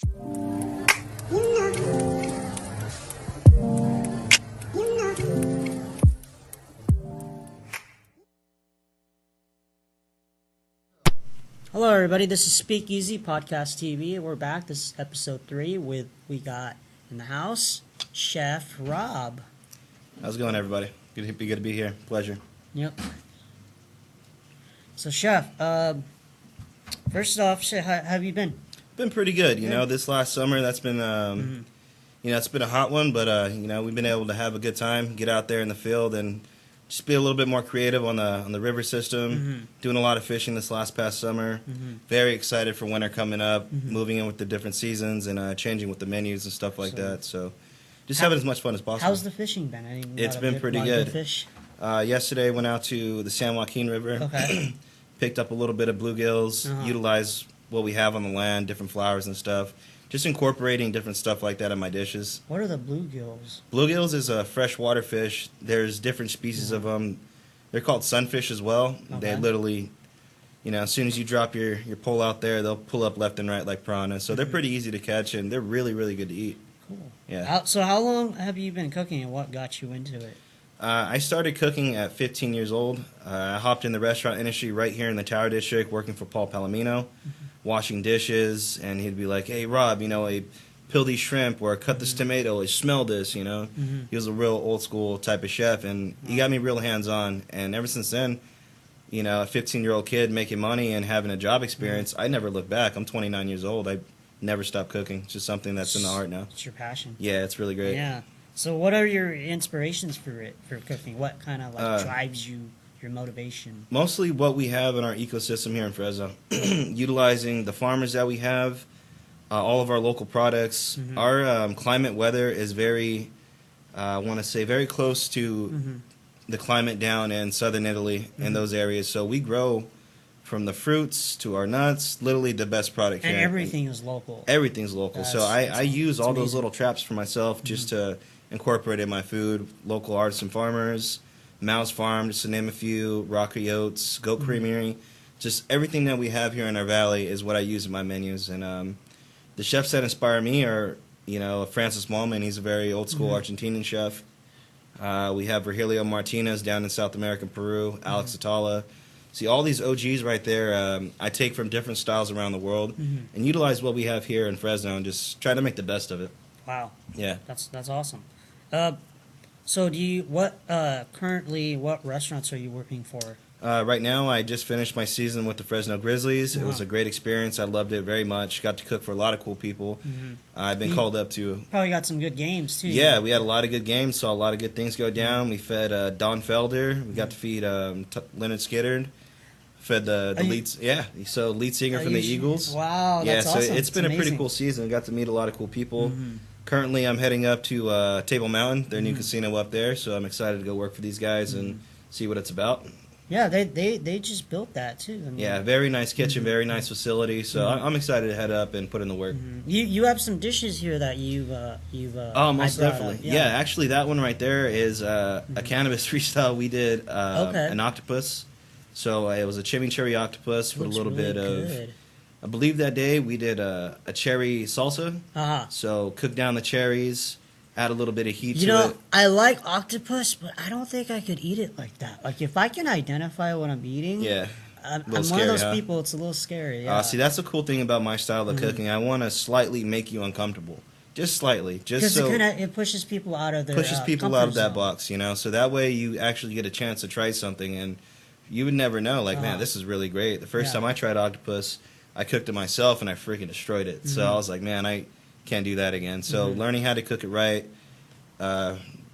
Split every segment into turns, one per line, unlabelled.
Hello, everybody. This is Speakeasy Podcast TV. We're back. This is episode 3 we got in the house Chef Rob.
How's it going, everybody? Good to be here. Pleasure.
Yep. So, Chef, first off, how have you been?
Been pretty good. You know, this last summer, that's been, you know, it's been a hot one, but you know, we've been able to have a good time, get out there in the field, and just be a little bit more creative on the river system. Doing a lot of fishing this past summer. Very excited for winter coming up. Moving in with the different seasons and changing with the menus and stuff like that. So, just having as much fun as possible.
How's the fishing been?
It's been pretty good.
Fish?
Yesterday, went out to the San Joaquin River. Okay. Picked up a little bit of bluegills. Utilized what we have on the land, different flowers and stuff. Just incorporating different stuff like that in my dishes.
What are the bluegills?
Bluegills is a freshwater fish. There's different species of them. They're called sunfish as well. Okay. They literally, you know, as soon as you drop your pole out there, they'll pull up left and right like piranhas. So they're pretty easy to catch, and they're really, really good to eat.
Cool.
Yeah.
So how long have you been cooking, and what got you into it?
I started cooking at 15 years old. I hopped in the restaurant industry right here in the Tower District, working for Paul Palomino. Washing dishes, and he'd be like, "Hey, Rob, you know, peel these shrimp or cut this tomato, or smell this," you know. He was a real old school type of chef, and he got me real hands-on. And ever since then, you know, a 15-year-old kid making money and having a job experience, I never looked back. I'm 29 years old. I never stopped cooking. It's just something that's in the heart now.
It's your passion.
Yeah, it's really great.
Yeah. So what are your inspirations for cooking? What kind of drives you? Your motivation? Mostly
what we have in our ecosystem here in Fresno. Utilizing the farmers that we have, all of our local products. Our climate weather is very, I want to say, very close to the climate down in southern Italy, in those areas. So we grow from the fruits to our nuts, literally the best product here.
And everything is local.
Everything's local. So I use all those little traps for myself just to incorporate in my food. Local artisan farmers, Mouse Farm, just to name a few, Rocky Oats, Goat Creamery. Just everything that we have here in our valley is what I use in my menus. And the chefs that inspire me are, you know, Francis Mallman. He's a very old-school Argentinian chef. We have Virgilio Martinez down in South America, Peru, Alex Atala. See, all these OGs right there, I take from different styles around the world and utilize what we have here in Fresno and just try to make the best of it.
Wow.
Yeah.
That's awesome. So currently, what restaurants are you working for?
Right now, I just finished my season with the Fresno Grizzlies. It was a great experience. I loved it very much. Got to cook for a lot of cool people. I've been called up to...
Probably got some good games, too.
Yeah, we had a lot of good games, saw a lot of good things go down. We fed Don Felder. We got to feed Leonard Skiddard. Fed the lead... Yeah, so lead singer from the Eagles.
Wow, that's awesome.
So it's been a pretty cool season. Got to meet a lot of cool people. Currently, I'm heading up to Table Mountain, their new casino up there, so I'm excited to go work for these guys and see what it's about.
Yeah, they just built that, too. I mean,
yeah, very nice kitchen, very nice facility, so I'm excited to head up and put in the work.
You have some dishes here that you've
oh, most definitely. Yeah, actually, that one right there is a cannabis freestyle. We did an octopus, so it was a chimichurri octopus with a little bit of... I believe that day we did a cherry salsa. So cook down the cherries, add a little bit of heat to it.
You know, I like octopus, but I don't think I could eat it like that. Like, if I can identify what I'm eating, I'm one of those people, it's a little scary. Yeah.
See, that's the cool thing about my style of cooking. I want to slightly make you uncomfortable. Just slightly. Just so
it pushes people out of their
out of that box, you know. So that way you actually get a chance to try something, and you would never know, like, man, this is really great. The first time I tried octopus, I cooked it myself, and I freaking destroyed it. So I was like, man, I can't do that again. So learning how to cook it right,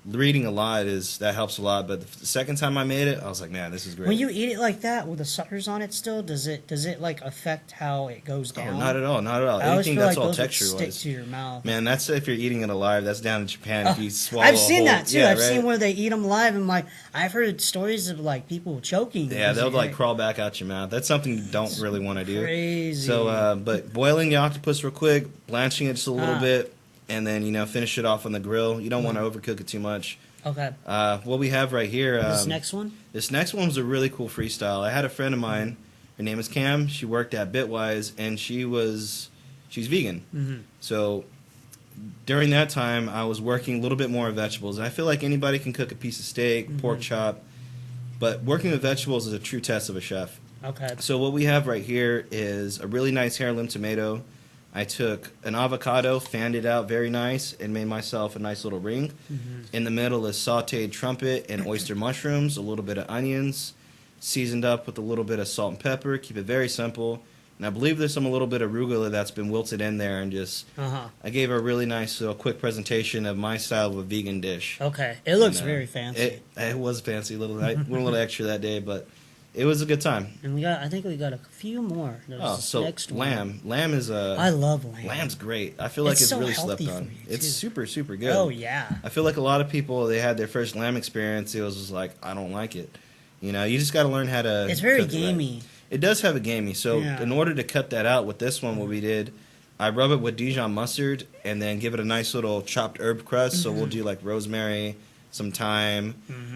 reading a lot that helps a lot. But the second time I made it, I was like, man, this is great.
When you eat it like that with the suckers on it still, does it like affect how it goes down?
Oh, not at all, not at all. Anything that's all texture
stick to your mouth.
Man, that's if you're eating it alive. That's down in Japan. If you swallow,
I've seen that too. I've seen where they eat them live, and like I've heard stories of like people choking.
Yeah, they'll like crawl back out your mouth. That's something you don't really want to do.
Crazy.
So, but boiling the octopus real quick, blanching it just a little bit, and then finish it off on the grill. You don't want to overcook it too much.
Okay.
What we have right here.
This next one?
This next one was a really cool freestyle. I had a friend of mine. Her name is Cam. She worked at Bitwise, and she she's vegan.
Mm-hmm.
So during that time, I was working a little bit more with vegetables. And I feel like anybody can cook a piece of steak, pork chop, but working with vegetables is a true test of a chef.
Okay.
So what we have right here is a really nice heirloom tomato. I took an avocado, fanned it out very nice, and made myself a nice little ring.
Mm-hmm.
In the middle is sautéed trumpet and oyster mushrooms, a little bit of onions, seasoned up with a little bit of salt and pepper. Keep it very simple. And I believe there's a little bit of arugula that's been wilted in there, and just I gave her a really nice little quick presentation of my style of a vegan dish.
Okay, it looks very fancy.
It was fancy, I went a little extra that day, but it was a good time.
And I think we got a few more. Next
lamb.
One.
Lamb is
I love lamb.
Lamb's great. I feel like it's
so
really slept
healthy
on.
for you,
It's
too.
super, super good.
Oh yeah.
I feel like a lot of people, they had their first lamb experience. It was just like, I don't like it. You know, you just got to learn how to.
It's very
cook it right.
gamey.
It does have a gamey. So in order to cut that out with this one, what we did, I rub it with Dijon mustard and then give it a nice little chopped herb crust. So we'll do like rosemary, some thyme.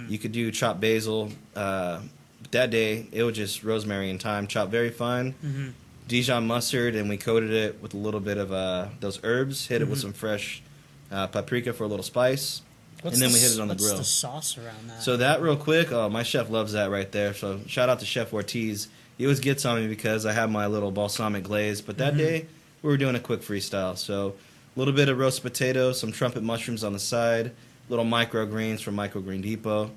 You could do chopped basil. That day, it was just rosemary and thyme, chopped very fine. Dijon mustard, and we coated it with a little bit of those herbs. Hit it with some fresh paprika for a little spice. And then we hit it on the grill.
What's the sauce around that?
So that real quick, my chef loves that right there. So shout out to Chef Ortiz. He always gets on me because I have my little balsamic glaze. But that day, we were doing a quick freestyle. So a little bit of roast potato, some trumpet mushrooms on the side, little microgreens from Microgreen Depot,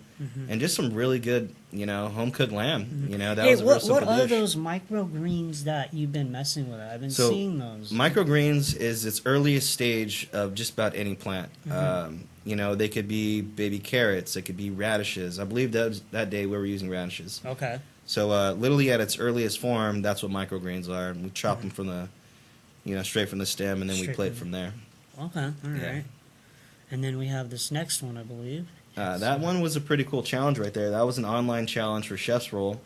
and just some really good, home-cooked lamb. That was a real simple dish.
What are those microgreens that you've been messing with? I've been seeing those.
Microgreens is its earliest stage of just about any plant. They could be baby carrots. They could be radishes. I believe that day we were using radishes.
Okay.
So literally at its earliest form, that's what microgreens are. And we chop them from the, straight from the stem, and then we plate from there.
Okay, all right. And then we have this next one, I believe.
That one was a pretty cool challenge right there. That was an online challenge for Chef's Roll,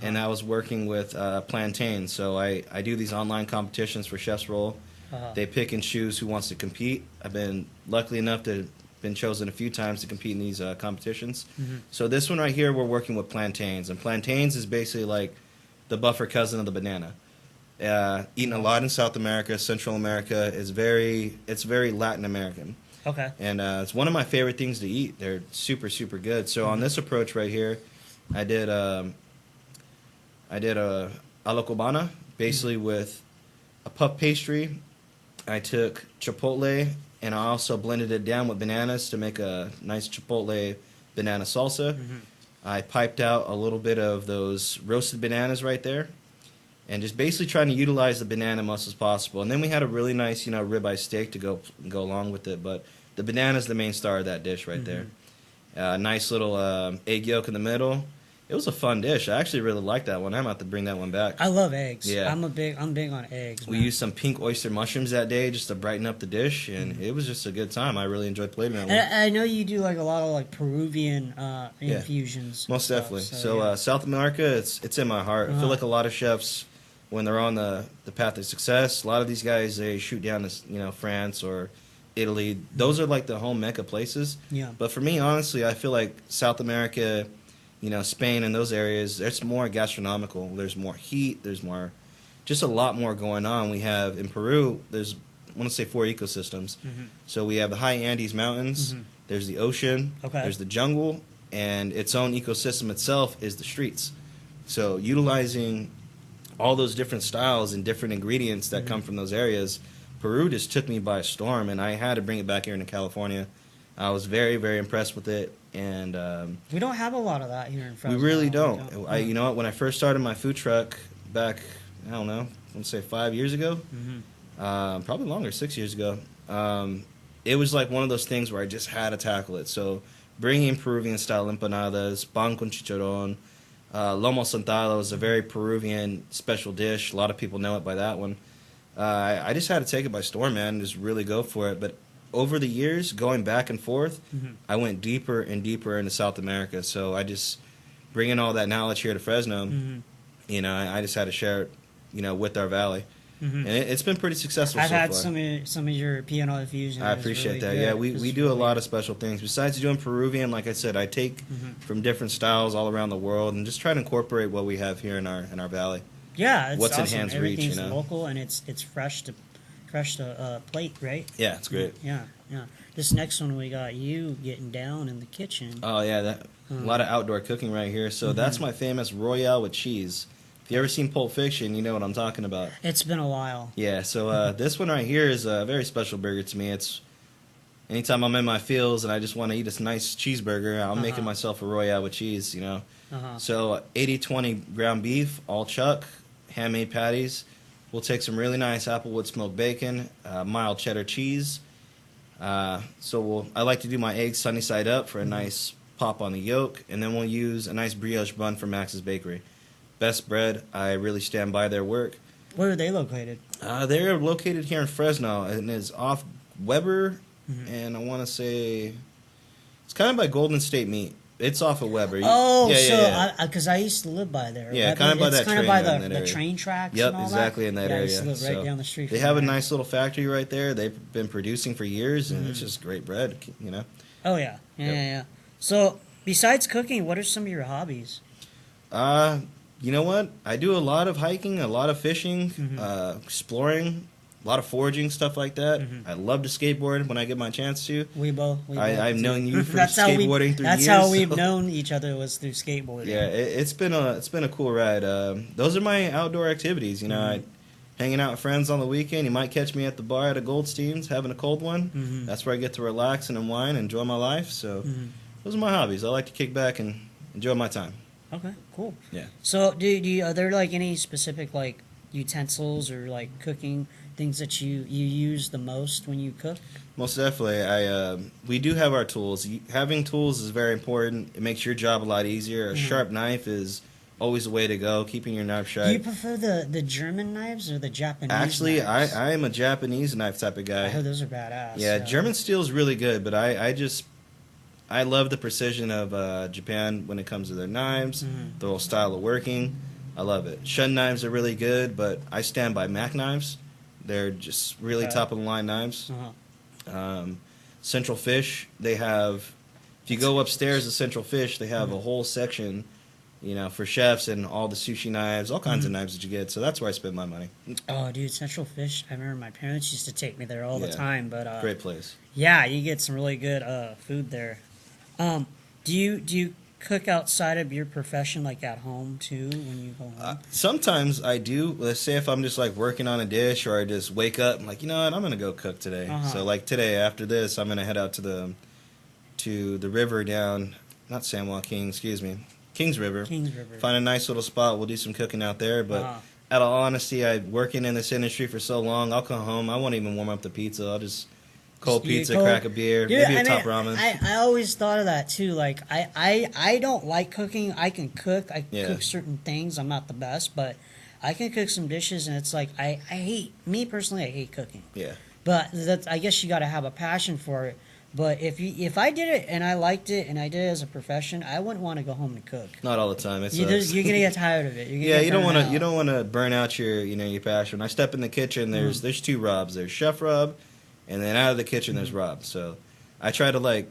and I was working with plantains. So I do these online competitions for Chef's Roll. They pick and choose who wants to compete. I've been lucky enough to been chosen a few times to compete in these competitions. So this one right here, we're working with plantains, and plantains is basically like the buffer cousin of the banana. Eaten a lot in South America, Central America. It's very Latin American.
Okay.
And it's one of my favorite things to eat. They're super, super good. So on this approach right here, I did a a la cubana, basically with a puff pastry. I took chipotle, and I also blended it down with bananas to make a nice chipotle banana salsa. I piped out a little bit of those roasted bananas right there, and just basically trying to utilize the banana as much as possible. And then we had a really nice, ribeye steak to go along with it. But the banana is the main star of that dish right there. Nice little egg yolk in the middle. It was a fun dish. I actually really liked that one. I'm about to bring that one back.
I love eggs.
Yeah.
I'm big on eggs.
We used some pink oyster mushrooms that day just to brighten up the dish, and it was just a good time. I really enjoyed plating that one.
And I know you do like a lot of like Peruvian infusions.
Most definitely. So South America, it's in my heart. I feel like a lot of chefs, when they're on the path of success, a lot of these guys, they shoot down to France or Italy. Those are like the home mecca places.
Yeah.
But for me, honestly, I feel like South America, Spain and those areas, there's more gastronomical. There's more heat. There's just a lot more going on. We have in Peru, there's, I want to say 4 ecosystems. So we have the high Andes Mountains. There's the ocean. There's the jungle, and its own ecosystem itself is the streets. So utilizing all those different styles and different ingredients that come from those areas, Peru just took me by storm, and I had to bring it back here into California. I was very, very impressed with it, and
we don't have a lot of that here in Fresno.
We really don't. You know what? When I first started my food truck back, I don't know, let's say 5 years ago, probably longer, 6 years ago, it was like one of those things where I just had to tackle it. So bringing in Peruvian-style empanadas, pan con chicharrón, lomo saltado is a very Peruvian special dish. A lot of people know it by that one. I just had to take it by storm, man, and just really go for it. But over the years, going back and forth, I went deeper and deeper into South America. So I just, bringing all that knowledge here to Fresno, I just had to share it, with our valley. And it's been pretty successful so far.
I've had some of your P&O infusion.
I appreciate that. Yeah, we do a lot of special things. Besides doing Peruvian, like I said, I take from different styles all around the world and just try to incorporate what we have here in our valley.
Yeah, it's
what's
awesome.
in hands
Everything's
reach,
local and it's fresh refreshed plate, right?
Yeah, it's great.
Yeah. This next one we got you getting down in the kitchen.
Oh yeah, a lot of outdoor cooking right here. So that's my famous Royale with cheese. If you ever seen Pulp Fiction, you know what I'm talking about.
It's been a while.
Yeah, so this one right here is a very special burger to me. It's anytime I'm in my fields and I just want to eat a nice cheeseburger, I'm making myself a Royale with cheese, you know. So 80-20 ground beef, all chuck, handmade patties. We'll take some really nice applewood smoked bacon, mild cheddar cheese. I like to do my eggs sunny side up for a nice pop on the yolk, and then we'll use a nice brioche bun from Max's Bakery. Best bread. I really stand by their work.
Where are they located?
They're located here in Fresno, and it's off Weber, and I want to say it's kind of by Golden State Meat. It's off of Weber.
Because I used to live by there.
Yeah, kind of by that train.
It's kind of by the train tracks.
Yep,
and all
exactly in that area.
I used to live right down the street.
They have a nice little factory right there. They've been producing for years, and it's just great bread. You know.
Oh yeah, yeah. So besides cooking, what are some of your hobbies?
You know what? I do a lot of hiking, a lot of fishing, exploring, a lot of foraging, stuff like that. I love to skateboard when I get my chance to.
We both.
I've known you for
that's
skateboarding through
years. That's how we've known each other, was through skateboarding.
Yeah, it's been a cool ride. Those are my outdoor activities. You know, hanging out with friends on the weekend. You might catch me at the bar at a Goldstein's having a cold one. That's where I get to relax and unwind and enjoy my life. So those are my hobbies. I like to kick back and enjoy my time.
Okay, cool.
Yeah.
So, are there like any specific like utensils or like cooking things that you use the most when you cook?
Most definitely. We do have our tools. Having tools is very important. It makes your job a lot easier. A sharp knife is always the way to go. Keeping your knife sharp.
Do you prefer the German knives or the Japanese?
Actually,
knives?
I am a Japanese knife type of guy.
I heard those are badass.
Yeah, German steel is really good, but I love the precision of Japan when it comes to their knives, their whole style of working. I love it. Shun knives are really good, but I stand by Mac knives. They're just really top of the line knives. Central Fish, they have. If you go upstairs to Central Fish, they have a whole section, you know, for chefs and all the sushi knives, all kinds of knives that you get. So that's where I spend my money.
Oh, dude, Central Fish! I remember my parents used to take me there all the time. But
great place.
Yeah, you get some really good food there. Do you cook outside of your profession, like at home too, when you go home?
Sometimes I do. Let's say if I'm just like working on a dish, or I just wake up and like, you know what, I'm gonna go cook today. So like today after this, I'm gonna head out to the river down, not San Joaquin, excuse me, Kings River. Find a nice little spot. We'll do some cooking out there. But out of honesty, I working in this industry for so long, I'll come home. I won't even warm up the pizza. I'll just cold pizza, crack a beer, maybe a top ramen.
I always thought of that too. Like I don't like cooking. I can cook. I cook certain things. I'm not the best, but I can cook some dishes. And it's like I hate, me personally, I hate cooking.
Yeah.
But that's, I guess you got to have a passion for it. But if I did it and I liked it and I did it as a profession, I wouldn't want to go home and cook.
Not all the time.
You're gonna get tired of it.
You don't want to burn out your passion. When I step in the kitchen, there's two Robs. There's Chef Rob, and then out of the kitchen there's Rob. So I try to like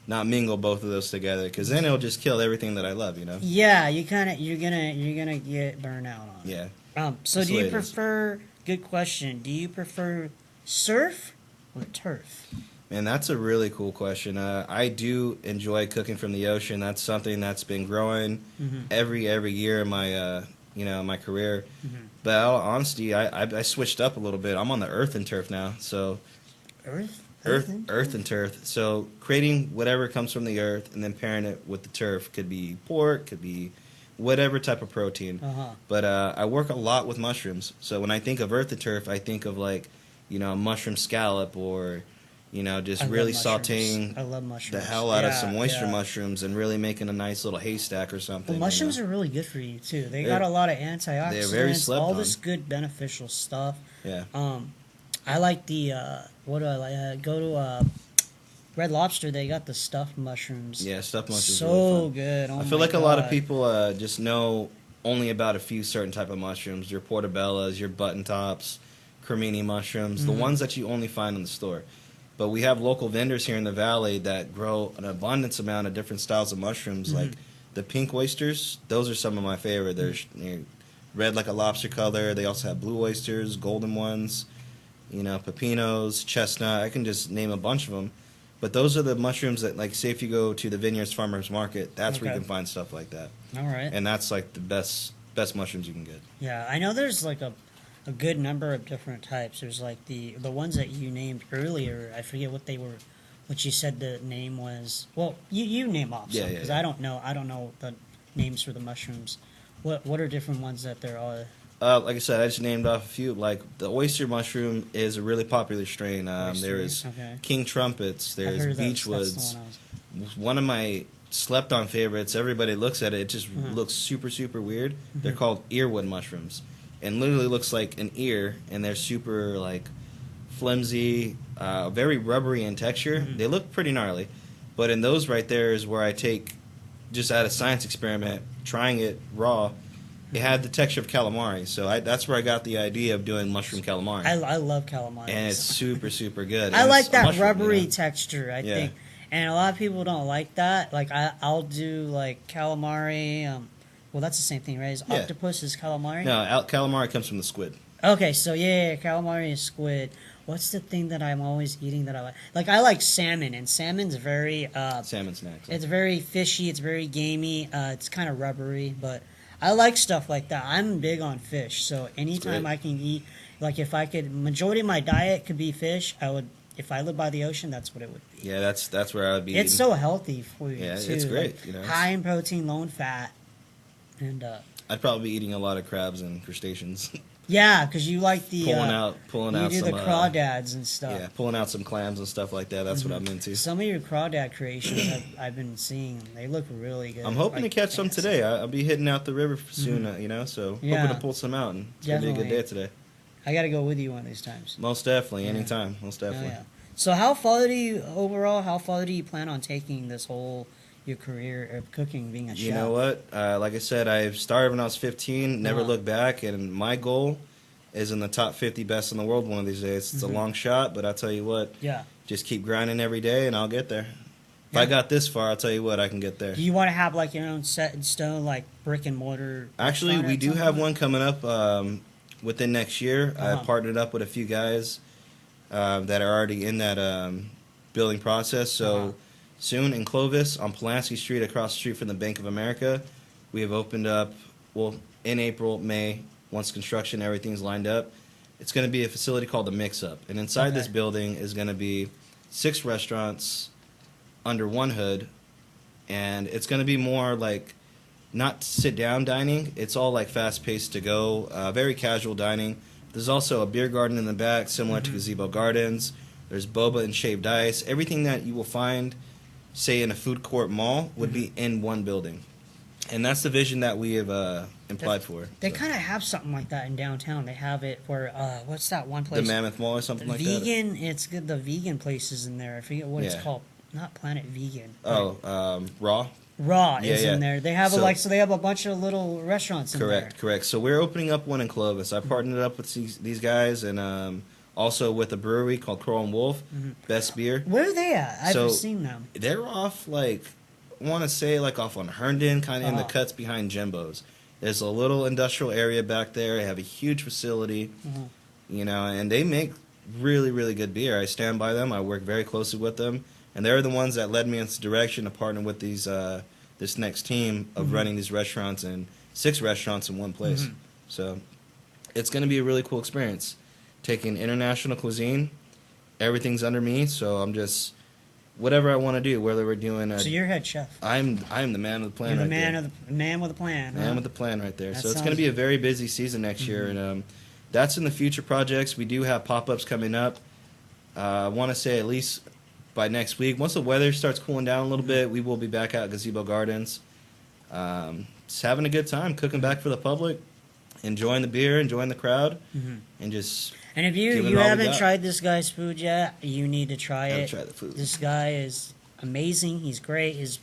not mingle both of those together, because then it'll just kill everything that I love. You know.
Yeah, you're gonna get burned out on it.
Yeah.
So do you prefer? Good question. Do you prefer surf or turf?
Man, that's a really cool question. I do enjoy cooking from the ocean. That's something that's been growing every year in my my career. But in all honesty, I switched up a little bit. I'm on the earth and turf now. So earth and turf. So creating whatever comes from the earth and then pairing it with the turf. Could be pork, could be whatever type of protein. But I work a lot with mushrooms. So when I think of earth and turf, I think of like, a mushroom scallop, or just really sauteing the hell out of some oyster mushrooms and really making a nice little haystack or something.
Well, mushrooms are really good for you too. They got a lot of antioxidants.
They're very slept
all
on.
this good beneficial stuff.
Yeah.
I like the what do I like? Go to Red Lobster. They got the stuffed mushrooms.
Yeah, stuffed mushrooms.
So
are really fun.
good. Oh
I feel like a lot of people just know only about a few certain type of mushrooms. Your portobellas, your button tops, cremini mushrooms, the ones that you only find in the store. But we have local vendors here in the valley that grow an abundance amount of different styles of mushrooms. Like the pink oysters, those are some of my favorite. They're red like a lobster color. They also have blue oysters, golden ones. pepinos, chestnut. I can just name a bunch of them. But those are the mushrooms that, like, say if you go to the Vineyards Farmers Market, that's where you can find stuff like that.
All right.
And that's like the best mushrooms you can get.
Yeah, I know there's like a good number of different types. There's like the ones that you named earlier. I forget what they were, what you said the name was. Well, you name off some because I don't know the names for the mushrooms. What are different ones that there are?
Like I said, I just named off a few. Like the oyster mushroom is a really popular strain. There is King Trumpets. There's Beechwoods. One of my slept-on favorites. Everybody looks at it. It just looks super, super weird. They're called earwood mushrooms, and literally looks like an ear. And they're super like flimsy, very rubbery in texture. They look pretty gnarly, but in those right there is where I take, just at a science experiment, trying it raw. It had the texture of calamari, so that's where I got the idea of doing mushroom calamari.
I love calamari.
And it's super, super good.
I like that rubbery texture, I think. And a lot of people don't like that. Like, I'll do, like, calamari. Well, that's the same thing, right? Octopus is calamari?
No, calamari comes from the squid.
Okay, so calamari is squid. What's the thing that I'm always eating that I like? Like, I like salmon, and salmon's very...
salmon snacks.
It's very fishy. It's very gamey. It's kind of rubbery, but... I like stuff like that. I'm big on fish, so anytime I can eat, like if I could, majority of my diet could be fish. I would, if I lived by the ocean, that's what it would be.
Yeah, that's where I would be.
It's so healthy for you.
Yeah,
too.
it's great.
Like, high in protein, low in fat, and
I'd probably be eating a lot of crabs and crustaceans.
Yeah, because you like the
pulling out
you do
some
the crawdads and stuff.
Yeah, pulling out some clams and stuff like that. That's what I'm into.
Some of your crawdad creations I've been seeing, they look really good.
I'm hoping to catch some today. I'll be hitting out the river soon, so hoping to pull some out. And it's gonna be a good day today.
I got to go with you one of these times.
Most definitely, anytime. Most definitely.
So how far do you plan on taking this whole your career of cooking, being a chef?
You know what? Like I said, I started when I was 15, never looked back, and my goal is in the top 50 best in the world one of these days. It's a long shot, but I'll tell you what, just keep grinding every day, and I'll get there. If I got this far, I'll tell you what, I can get there.
Do you want to have like your own set in stone, like brick and mortar?
Actually, we do have one coming up within next year. I partnered up with a few guys that are already in that building process, so... Soon in Clovis, on Pulaski Street, across the street from the Bank of America, we have opened up, in April, May, once construction, everything's lined up. It's going to be a facility called the Mix Up. And inside this building is going to be 6 restaurants under one hood. And it's going to be more like not sit-down dining. It's all like fast-paced to go, very casual dining. There's also a beer garden in the back, similar to Gazebo Gardens. There's boba and shaved ice. Everything that you will find, say, in a food court mall, would be in one building. And that's the vision that we have implied for.
They kind of have something like that in downtown. They have it where, what's that one place?
The Mammoth Mall or something like that?
Vegan, it's good. The vegan places in there. I forget what it's called. Not Planet Vegan.
Raw?
Raw is in there. They have so they have a bunch of little restaurants in there.
Correct. So we're opening up one in Clovis. I partnered up with these guys and also with a brewery called Crow and Wolf, best beer.
Where are they at? I've seen them.
They're off I want to say off on Herndon, kind of in the cuts behind Jimbo's. There's a little industrial area back there. They have a huge facility, and they make really, really good beer. I stand by them. I work very closely with them, and they're the ones that led me in this direction to partner with these this next team of running these restaurants, and 6 restaurants in one place. So it's going to be a really cool experience. Taking international cuisine, everything's under me, so I'm just whatever I want to do. Whether we're doing
so you're head chef.
I'm the man with the plan.
You're the
man
with the plan.
Man with the plan right there. So it's going to be a very busy season next year, and that's in the future projects. We do have pop-ups coming up. I want to say at least by next week. Once the weather starts cooling down a little bit, we will be back out at Gazebo Gardens. Just having a good time, cooking back for the public, enjoying the beer, enjoying the crowd, and just.
And if you haven't tried this guy's food yet, you need to try it.
Try the food.
This guy is amazing. He's great. His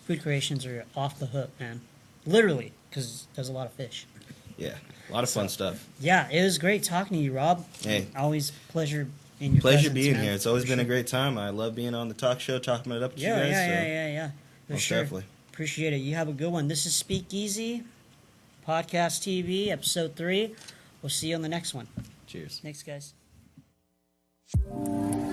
food creations are off the hook, man. Literally, because there's a lot of fish.
Yeah, a lot of fun stuff.
Yeah, it was great talking to you, Rob.
Hey.
Always pleasure in your
Pleasure
presence,
being
man.
here. It's always been a great time. I love being on the talk show, talking it up with you guys.
Yeah. For
most
sure.
definitely.
Appreciate it. You have a good one. This is Speakeasy, Podcast TV, Episode 3. We'll see you on the next one.
Cheers.
Thanks, guys.
you.